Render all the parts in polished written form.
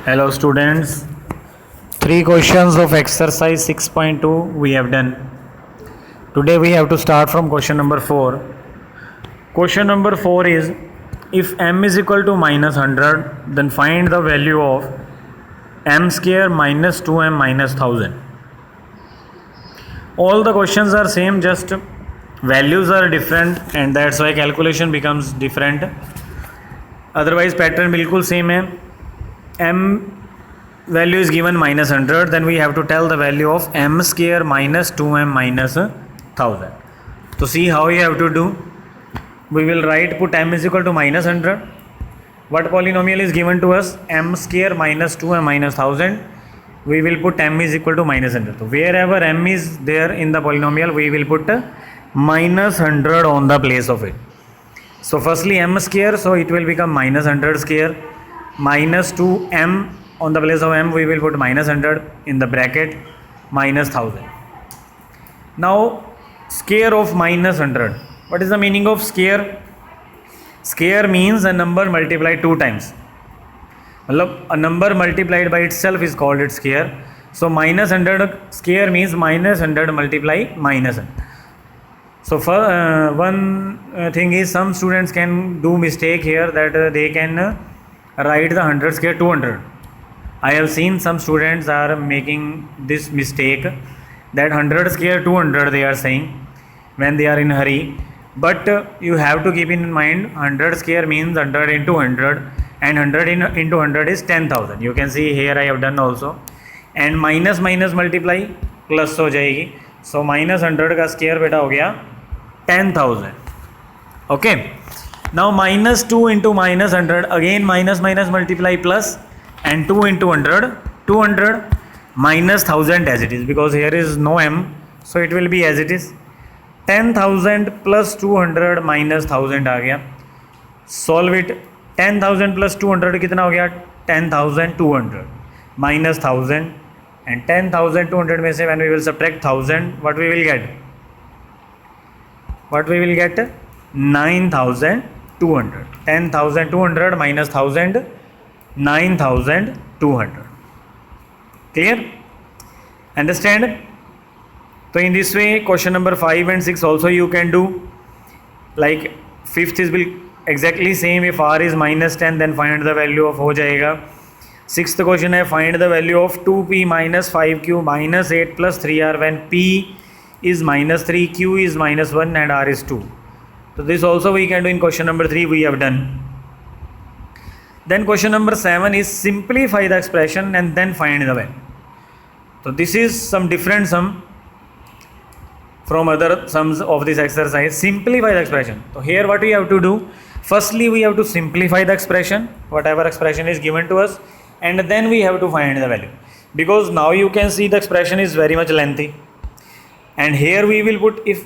Hello students, three questions of exercise 6.2 we have done. Today we have to start from question number 4. Question number 4 is, if m is equal to minus 100, then find the value of m square minus 2m minus 1000. All the questions are same, just values are different and that's why calculation becomes different. Otherwise pattern बिल्कुल same है. M value is given minus 100, then we have to tell the value of m square minus 2m minus 1000. So see how you have to do. We will write, put m is equal to minus 100. What polynomial is given to us? M square minus 2m minus 1000. We will put m is equal to minus 100. So wherever m is there in the polynomial, we will put minus 100 on the place of it. So firstly m square, so it will become minus 100 square. Minus 2m, on the place of m we will put minus 100 in the bracket, minus 1000. Now square of minus 100. What is the meaning of square? Square means a number multiplied two times. A number multiplied by itself is called its square. So minus 100 square means minus 100 multiply minus 100. So for one thing is, some students can do mistake here that they can write the 100 square 200. I have seen some students are making this mistake, that 100 square 200 they are saying when they are in hurry. But you have to keep in mind 100 square means 100 into 100 and 100 into 100 is 10,000. You can see here I have done also. And minus minus multiply plus हो जाएगी. So minus 100 का square बेटा हो गया 10,000. Okay. Now minus 2 into minus 100, again minus minus multiply plus, and 2 into 100, 200 minus 1000 as it is, because here is no m, so it will be as it is. 10,000 plus 200 minus 1000 आ गया. Solve it. 10,000 plus 200 कितना हो गया? 10,200 minus 1000, and 10,200 में से when we will subtract 1000, what we will get? What we will get? 9,200. 10,200 minus 1000, 9,200. Clear? Understand? So in this way, question number 5 and 6 also you can do. Like fifth is will exactly same. If r is minus 10, then find the value of हो जाएगा. Sixth question है, find the value of 2p minus 5q minus 8 plus 3r when p is minus 3, q is minus 1 and r is 2. So this also we can do in question number 3 we have done. Then question number 7 is simplify the expression and then find the value. So this is some different sum from other sums of this exercise. Simplify the expression. So here what we have to do, firstly we have to simplify the expression, whatever expression is given to us, and then we have to find the value, because now you can see the expression is very much lengthy, and here we will put, if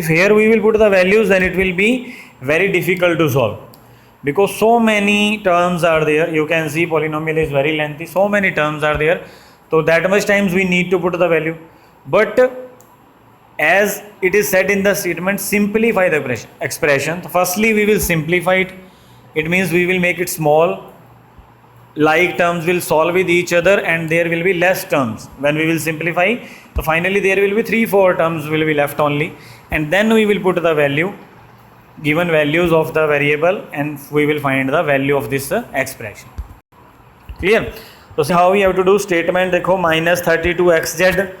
here we will put the values, then it will be very difficult to solve, because so many terms are there. You can see polynomial is very lengthy, so many terms are there, so that much times we need to put the value. But as it is said in the statement, simplify the expression. So firstly we will simplify it. It means we will make it small. Like terms will solve with each other and there will be less terms when we will simplify. So finally there will be 3-4 terms will be left only, and then we will put the value, given values of the variable, and we will find the value of this expression. Clear? So see how we have to do. Statement देखो, minus 32xz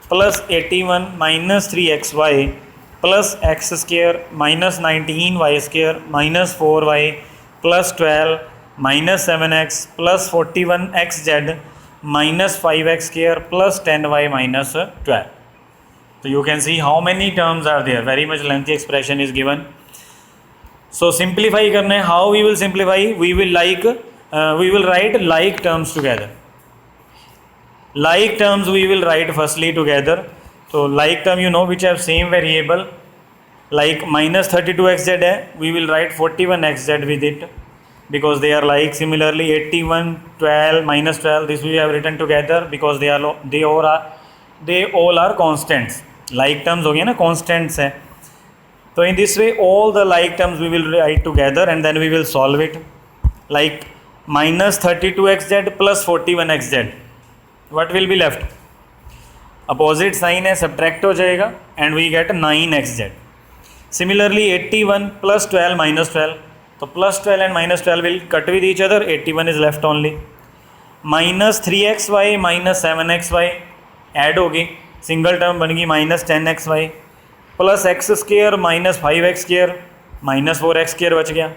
plus 81 minus 3xy plus x square minus 19y square minus 4y plus 12 minus 7x plus 41xz minus 5x square plus 10y minus 12. So you can see how many terms are there. Very much lengthy expression is given. So simplify करने, how we will simplify? We will write like terms together. Like terms we will write firstly together. So like term you know which have same variable, like minus 32xz है, we will write 41xz with it, because they are like. Similarly 81, 12, minus 12, this we have written together because they all are constants. Like terms हो गया ना, constants है. So in this way all the like terms we will write together and then we will solve it. Like minus 32xz plus 41xz, what will be left? Opposite sign है, subtract हो जाएगा and we get 9xz. Similarly 81 plus 12 minus 12, तो plus 12 and minus 12 will cut with each other, 81 is left only. Minus 3xy minus 7xy add होगी, single term बन गई minus 10xy plus x square minus 5x square minus 4x square बच गया.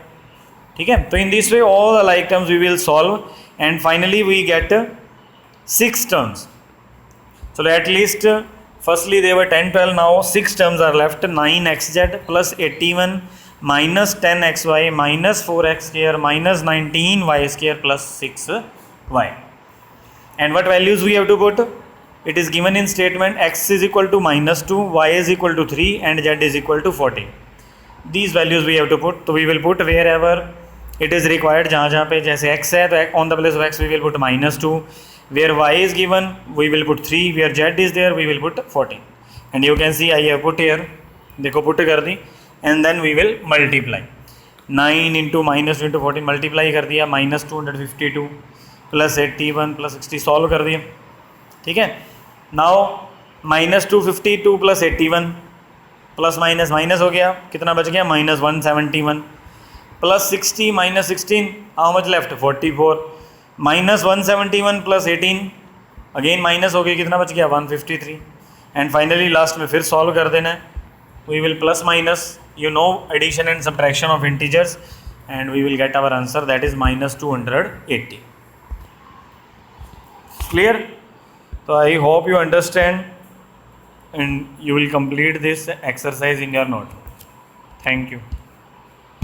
ठीक है, तो in this way all the like terms we will solve and finally we get 6 terms. So at least firstly they were 10 12, now 6 terms are left. 9xz plus 81 minus 10xy minus 4x square minus 19y square plus 6y. And what values we have to put? It is given in statement x is equal to minus 2, y is equal to 3 and z is equal to 40. These values we have to put. So we will put wherever it is required. जहाँ जहाँ पे जैसे x है तो on the place of x we will put minus 2. Where y is given we will put 3, where z is there we will put 40. And you can see I have put here, देखो put कर दी and then we will multiply. 9 into minus 2 into 14 multiply कर दिया, minus 252 plus 81 plus 60 solve कर दिया. ठीक है, now minus 252 plus 81 plus minus minus हो गया, कितना बच गया minus 171 plus 60 minus 16 how much left 44 minus 171 plus 18 again minus हो गया, कितना बच गया 153. एंड फाइनली लास्ट में फिर सॉल्व कर देना है. We will plus minus, you know addition and subtraction of integers and we will get our answer that is minus 280. Clear? तो I hope you understand and you will complete this exercise in your note. Thank you.